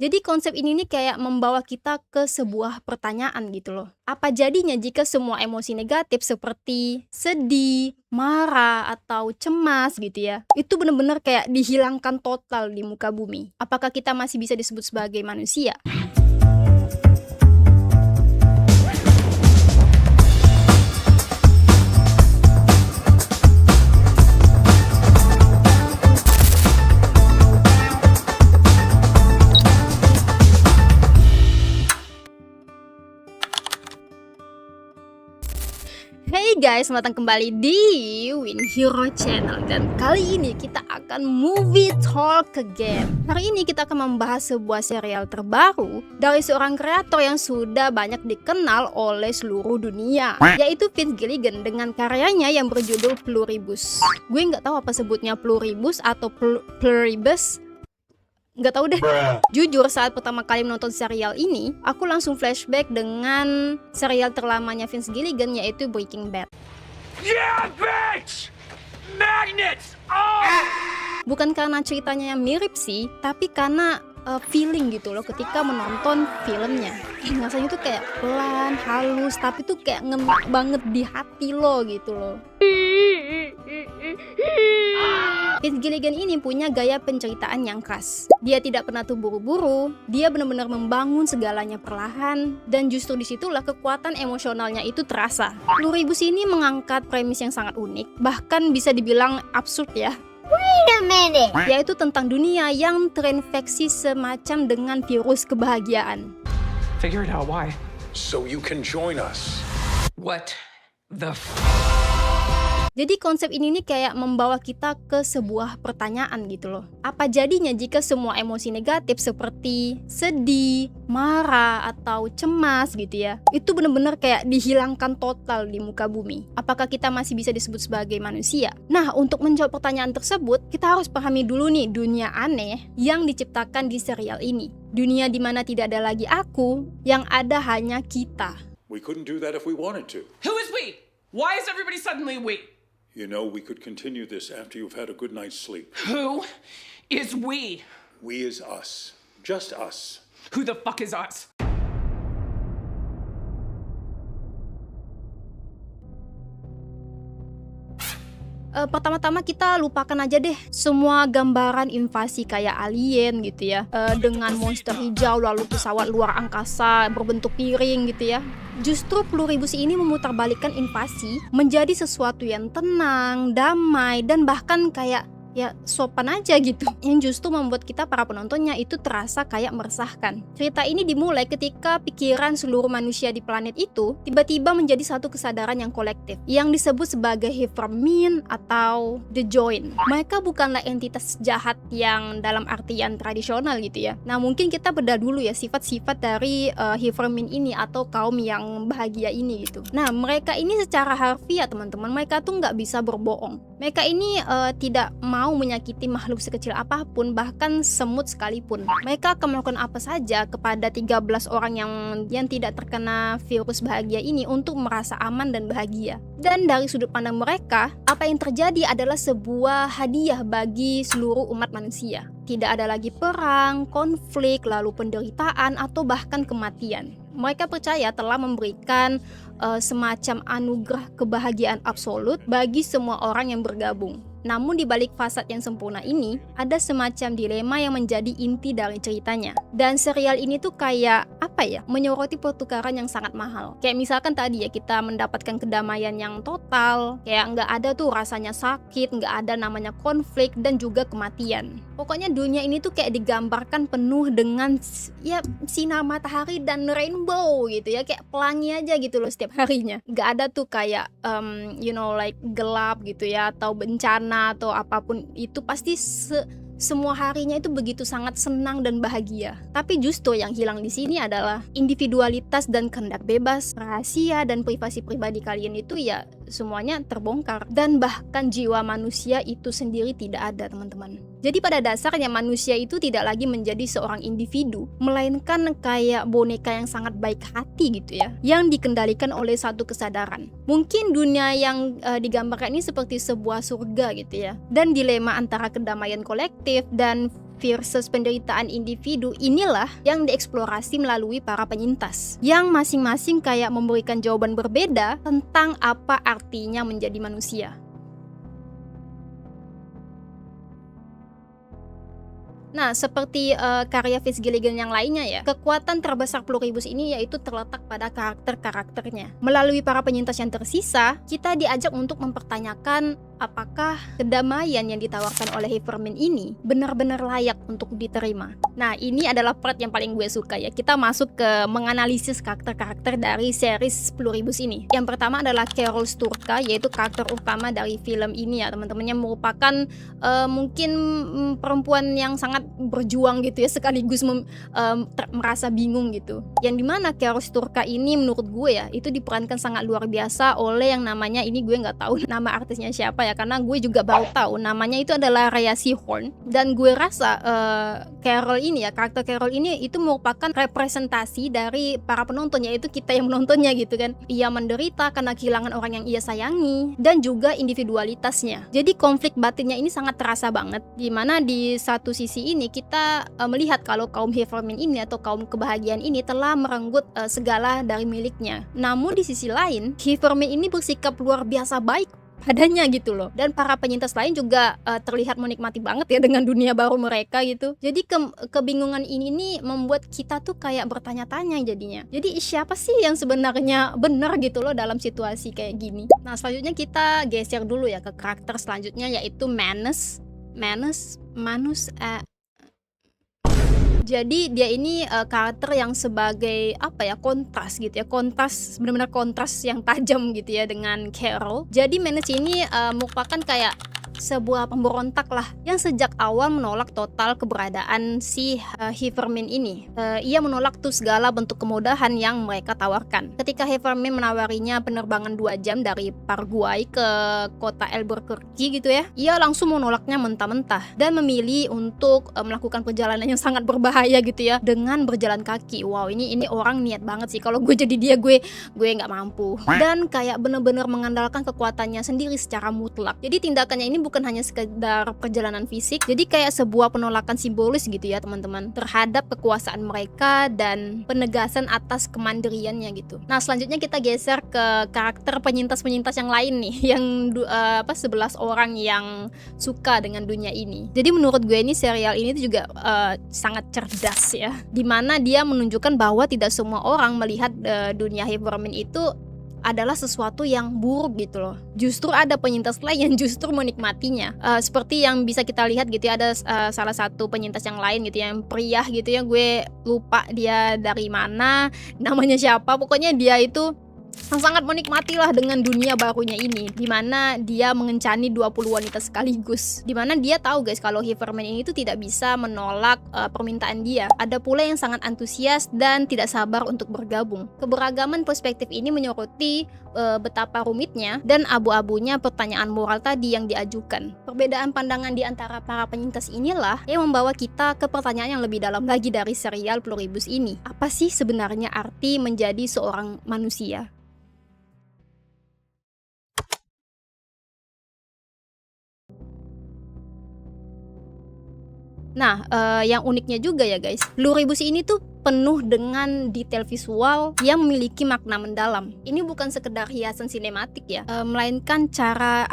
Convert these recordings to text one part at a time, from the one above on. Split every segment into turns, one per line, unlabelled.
Jadi konsep ini nih kayak membawa kita ke sebuah pertanyaan gitu loh. Apa jadinya jika semua emosi negatif seperti sedih, marah, atau cemas gitu ya, itu bener-bener kayak dihilangkan total di muka bumi? Apakah kita masih bisa disebut sebagai manusia? Hey guys, selamat datang kembali di Win Hero Channel. Dan kali ini kita akan movie talk again. Hari ini kita akan membahas sebuah serial terbaru dari seorang kreator yang sudah banyak dikenal oleh seluruh dunia, yaitu Vince Gilligan dengan karyanya yang berjudul Pluribus. Gue nggak tahu apa sebutnya Pluribus atau Pluribus, nggak tahu deh. Jujur saat pertama kali menonton serial ini, aku langsung flashback dengan serial terlamanya Vince Gilligan, yaitu Breaking Bad.
Yeah, bitch! Magnets! Oh!
Bukan karena ceritanya yang mirip sih, tapi karena feeling gitu loh ketika menonton filmnya. Rasanya tuh kayak pelan, halus, tapi tuh kayak ngena banget di hati lo gitu loh. Vince Gilligan ini punya gaya penceritaan yang khas. Dia tidak pernah terburu-buru, dia benar-benar membangun segalanya perlahan, dan justru disitulah kekuatan emosionalnya itu terasa. Pluribus ini mengangkat premis yang sangat unik, bahkan bisa dibilang absurd ya.
Wait a minute.
Yaitu tentang dunia yang terinfeksi semacam dengan virus kebahagiaan.
Figure it out, why?
So you can join us.
What the
Jadi konsep ini nih kayak membawa kita ke sebuah pertanyaan gitu loh. Apa jadinya jika semua emosi negatif seperti sedih, marah, atau cemas gitu ya, itu bener-bener kayak dihilangkan total di muka bumi? Apakah kita masih bisa disebut sebagai manusia? Nah, untuk menjawab pertanyaan tersebut, kita harus pahami dulu nih dunia aneh yang diciptakan di serial ini. Dunia dimana tidak ada lagi aku, yang ada hanya kita.
We couldn't do that if we wanted to.
Who is we? Why is everybody suddenly we?
You know, we could continue this after you've had a good night's sleep.
Who is we?
We is us. Just us.
Who the fuck is us?
Pertama-tama kita lupakan aja deh semua gambaran invasi kayak alien gitu ya, dengan monster hijau lalu pesawat luar angkasa berbentuk piring gitu ya. Justru Pluribus ini memutarbalikkan invasi menjadi sesuatu yang tenang, damai, dan bahkan kayak ya sopan aja gitu, yang justru membuat kita para penontonnya itu terasa kayak meresahkan. Cerita ini dimulai ketika pikiran seluruh manusia di planet itu tiba-tiba menjadi satu kesadaran yang kolektif yang disebut sebagai Hypermin atau The Joint. Mereka bukanlah entitas jahat yang dalam artian tradisional gitu ya. Nah, mungkin kita bedah dulu ya sifat-sifat dari Hypermin ini atau kaum yang bahagia ini gitu. Nah, mereka ini secara harfiah teman-teman, mereka tuh nggak bisa berbohong. Mereka ini tidak mau menyakiti makhluk sekecil apapun, bahkan semut sekalipun. Mereka akan melakukan apa saja kepada 13 orang yang tidak terkena virus bahagia ini untuk merasa aman dan bahagia. Dan dari sudut pandang mereka, apa yang terjadi adalah sebuah hadiah bagi seluruh umat manusia. Tidak ada lagi perang, konflik, lalu penderitaan, atau bahkan kematian. Mereka percaya telah memberikan semacam anugerah kebahagiaan absolut bagi semua orang yang bergabung. Namun di balik fasad yang sempurna ini, ada semacam dilema yang menjadi inti dari ceritanya. Dan serial ini tuh kayak, apa ya, menyoroti pertukaran yang sangat mahal. Kayak misalkan tadi ya, kita mendapatkan kedamaian yang total, kayak nggak ada tuh rasanya sakit, nggak ada namanya konflik, dan juga kematian. Pokoknya dunia ini tuh kayak digambarkan penuh dengan ya sinar matahari dan rainbow gitu ya, kayak pelangi aja gitu loh setiap harinya. Nggak ada tuh kayak, like gelap gitu ya, atau bencana atau apapun itu. Pasti semua harinya itu begitu sangat senang dan bahagia. Tapi justru yang hilang di sini adalah individualitas dan kehendak bebas, rahasia dan privasi pribadi kalian itu ya semuanya terbongkar. Dan bahkan jiwa manusia itu sendiri tidak ada, teman-teman. Jadi pada dasarnya manusia itu tidak lagi menjadi seorang individu, melainkan kayak boneka yang sangat baik hati gitu ya, yang dikendalikan oleh satu kesadaran. Mungkin dunia yang digambarkan ini seperti sebuah surga gitu ya. Dan dilema antara kedamaian kolektif dan versus penderitaan individu inilah yang dieksplorasi melalui para penyintas, yang masing-masing kayak memberikan jawaban berbeda tentang apa artinya menjadi manusia. Nah, seperti karya Vince Gilligan yang lainnya ya, kekuatan terbesar Pluribus ini yaitu terletak pada karakter-karakternya. Melalui para penyintas yang tersisa, kita diajak untuk mempertanyakan apakah kedamaian yang ditawarkan oleh Heiferman ini benar-benar layak untuk diterima. Nah, ini adalah part yang paling gue suka ya. Kita masuk ke menganalisis karakter-karakter dari series Pluribus ini. Yang pertama adalah Carol Sturka, yaitu karakter utama dari film ini ya, teman-teman, yang merupakan mungkin perempuan yang sangat berjuang gitu ya, sekaligus merasa bingung gitu. Yang dimana Carol Sturka ini menurut gue ya, itu diperankan sangat luar biasa oleh yang namanya, ini gue nggak tahu nama artisnya siapa ya, karena gue juga baru tahu namanya itu adalah Rhea Seehorn. Dan gue rasa Carol ini ya, karakter Carol ini itu merupakan representasi dari para penonton, yaitu kita yang menontonnya gitu kan. Ia menderita karena kehilangan orang yang ia sayangi dan juga individualitasnya. Jadi konflik batinnya ini sangat terasa banget, dimana di satu sisi ini kita melihat kalau kaum Heiferman ini atau kaum kebahagiaan ini telah merenggut segala dari miliknya. Namun di sisi lain, Heiferman ini bersikap luar biasa baik padanya gitu loh. Dan para penyintas lain juga terlihat menikmati banget ya dengan dunia baru mereka gitu. Jadi kebingungan ini nih membuat kita tuh kayak bertanya-tanya jadinya. Jadi siapa sih yang sebenarnya benar gitu loh dalam situasi kayak gini. Nah, selanjutnya kita geser dulu ya ke karakter selanjutnya, yaitu Manus. Jadi dia ini karakter yang sebagai apa ya, kontras gitu ya, kontras, benar-benar kontras yang tajam gitu ya dengan Carol. Jadi Manus ini merupakan kayak sebuah pemberontak lah yang sejak awal menolak total keberadaan si Heiferman ini. Ia menolak tuh segala bentuk kemudahan yang mereka tawarkan. Ketika Heiferman menawarinya penerbangan 2 jam dari Paraguay ke kota Albuquerque gitu ya, ia langsung menolaknya mentah-mentah dan memilih untuk melakukan perjalanan yang sangat berbahaya gitu ya dengan berjalan kaki. Wow, ini orang niat banget sih. Kalau gue jadi dia, gue nggak mampu. Dan kayak bener-bener mengandalkan kekuatannya sendiri secara mutlak. Jadi tindakannya ini bukan hanya sekedar perjalanan fisik, jadi kayak sebuah penolakan simbolis gitu ya teman-teman, terhadap kekuasaan mereka dan penegasan atas kemandiriannya gitu. Nah, selanjutnya kita geser ke karakter penyintas-penyintas yang lain nih, yang 11 orang yang suka dengan dunia ini. Jadi menurut gue ini serial ini tuh juga sangat cerdas ya, dimana dia menunjukkan bahwa tidak semua orang melihat dunia Heiferman itu adalah sesuatu yang buruk gitu loh. Justru ada penyintas lain yang justru menikmatinya. Seperti yang bisa kita lihat gitu ya, ada salah satu penyintas yang lain gitu ya, yang pria gitu ya, gue lupa dia dari mana, namanya siapa. Pokoknya dia itu sangat menikmati lah dengan dunia barunya ini, dimana dia mengencani 20 wanita sekaligus. Dimana dia tahu guys kalau Heiferman ini tuh tidak bisa menolak permintaan dia. Ada pula yang sangat antusias dan tidak sabar untuk bergabung. Keberagaman perspektif ini menyoroti betapa rumitnya dan abu-abunya pertanyaan moral tadi yang diajukan. Perbedaan pandangan di antara para penyintas inilah yang membawa kita ke pertanyaan yang lebih dalam lagi dari serial Pluribus ini. Apa sih sebenarnya arti menjadi seorang manusia? Nah, yang uniknya juga ya guys, Pluribus ini tuh penuh dengan detail visual yang memiliki makna mendalam. Ini bukan sekedar hiasan sinematik ya, melainkan cara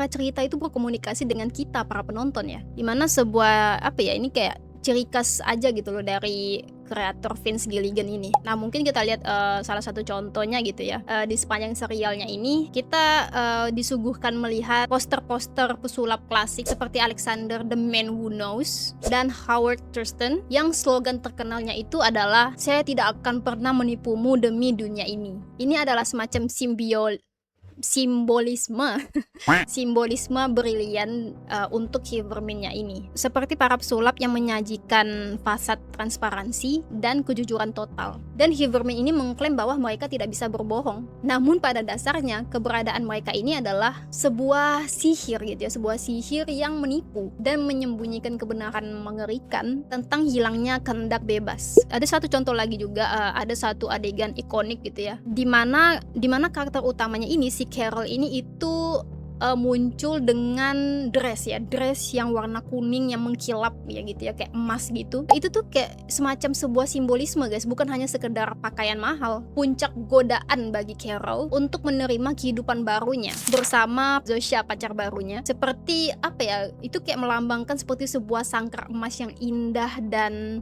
cerita itu berkomunikasi dengan kita para penonton ya. Dimana sebuah ini kayak ciri khas aja gitu loh dari kreator Vince Gilligan ini. Nah, mungkin kita lihat salah satu contohnya gitu ya. Di sepanjang serialnya ini kita disuguhkan melihat poster-poster pesulap klasik seperti Alexander the Man Who Knows dan Howard Thurston yang slogan terkenalnya itu adalah "Saya tidak akan pernah menipumu demi dunia ini." Ini adalah semacam simbolisme brilian untuk Heiferman-nya ini. Seperti para pesulap yang menyajikan fasad transparansi dan kejujuran total. Dan Heiferman ini mengklaim bahwa mereka tidak bisa berbohong. Namun pada dasarnya keberadaan mereka ini adalah sebuah sihir gitu ya, sebuah sihir yang menipu dan menyembunyikan kebenaran mengerikan tentang hilangnya kehendak bebas. Ada satu contoh lagi juga, ada satu adegan ikonik gitu ya, dimana karakter utamanya ini si Carol ini itu muncul dengan dress yang warna kuning yang mengkilap ya gitu ya, kayak emas gitu. Itu tuh kayak semacam sebuah simbolisme guys, bukan hanya sekedar pakaian mahal. Puncak godaan bagi Carol untuk menerima kehidupan barunya bersama Zosha, pacar barunya. Seperti apa ya, itu kayak melambangkan seperti sebuah sangkar emas yang indah dan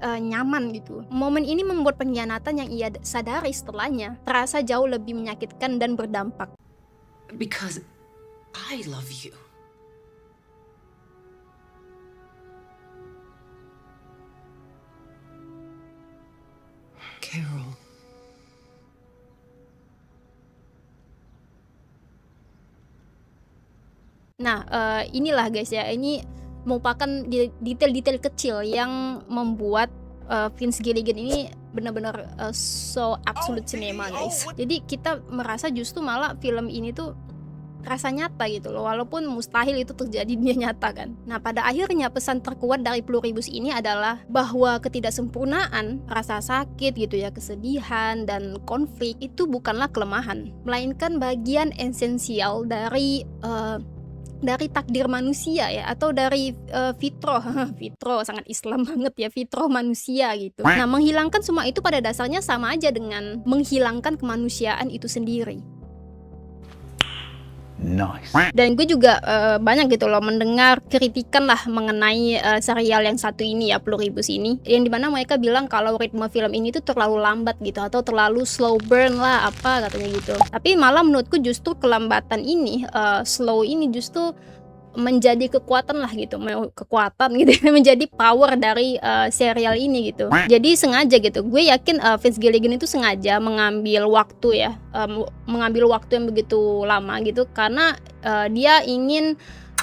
nyaman gitu. Momen ini membuat pengkhianatan yang ia sadari setelahnya terasa jauh lebih menyakitkan dan berdampak.
Because I love you. Carol.
Nah, inilah guys ya, ini merupakan detail-detail kecil yang membuat Vince Gilligan ini benar-benar so absolute cinema guys. Jadi kita merasa justru malah film ini tuh rasa nyata gitu loh, walaupun mustahil itu terjadi dia nyata kan. Nah pada akhirnya pesan terkuat dari Pluribus ini adalah bahwa ketidaksempurnaan, rasa sakit gitu ya, kesedihan dan konflik itu bukanlah kelemahan, melainkan bagian esensial dari takdir manusia ya, atau dari fitrah fitrah sangat Islam banget ya, fitrah manusia gitu. Nah menghilangkan semua itu pada dasarnya sama aja dengan menghilangkan kemanusiaan itu sendiri.
Nice.
Dan gue juga banyak gitu loh mendengar kritikan lah mengenai serial yang satu ini ya, Pluribus ini, yang dimana mereka bilang kalau ritme film ini tuh terlalu lambat gitu, atau terlalu slow burn lah apa katanya gitu. Tapi malah menurutku justru kelambatan ini, slow ini justru menjadi kekuatan lah gitu, kekuatan gitu menjadi power dari serial ini gitu. Jadi sengaja gitu, gue yakin Vince Gilligan itu sengaja mengambil waktu ya, mengambil waktu yang begitu lama gitu, karena dia ingin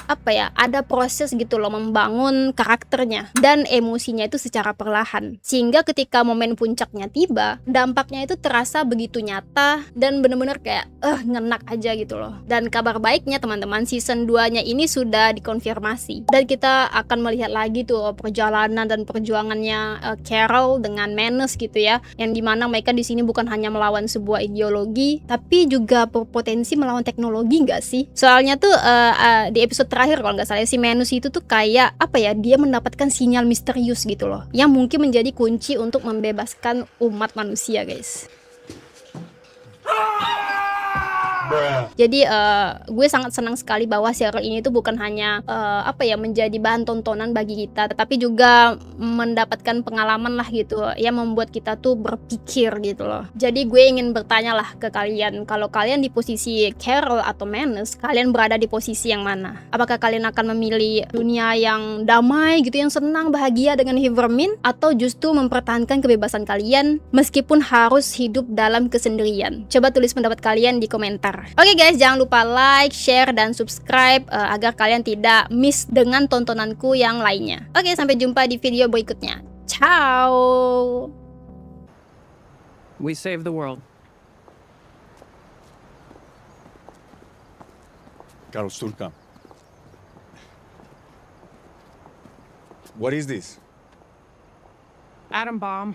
apa ya, ada proses gitu loh membangun karakternya dan emosinya itu secara perlahan, sehingga ketika momen puncaknya tiba, dampaknya itu terasa begitu nyata dan bener-bener kayak ngenak aja gitu loh. Dan kabar baiknya teman-teman, season 2 nya ini sudah dikonfirmasi dan kita akan melihat lagi tuh perjalanan dan perjuangannya Carol dengan Manus gitu ya, yang dimana mereka di sini bukan hanya melawan sebuah ideologi tapi juga berpotensi melawan teknologi nggak sih? Soalnya tuh di episode terakhir kalau nggak salah, si Manus itu tuh kayak apa ya, dia mendapatkan sinyal misterius gitu loh, yang mungkin menjadi kunci untuk membebaskan umat manusia guys. Jadi gue sangat senang sekali bahwa serial ini tuh bukan hanya apa ya, menjadi bahan tontonan bagi kita, tetapi juga mendapatkan pengalaman lah gitu, yang membuat kita tuh berpikir gitu loh. Jadi gue ingin bertanya lah ke kalian, kalau kalian di posisi Carol atau Manus, kalian berada di posisi yang mana? Apakah kalian akan memilih dunia yang damai gitu, yang senang bahagia dengan Hivermin, atau justru mempertahankan kebebasan kalian meskipun harus hidup dalam kesendirian? Coba tulis pendapat kalian di komentar. Oke guys, jangan lupa like, share, dan subscribe agar kalian tidak miss dengan tontonanku yang lainnya. Oke, sampai jumpa di video berikutnya. Ciao.
We save the world.
Carol Sturka. What is this?
Atom bomb.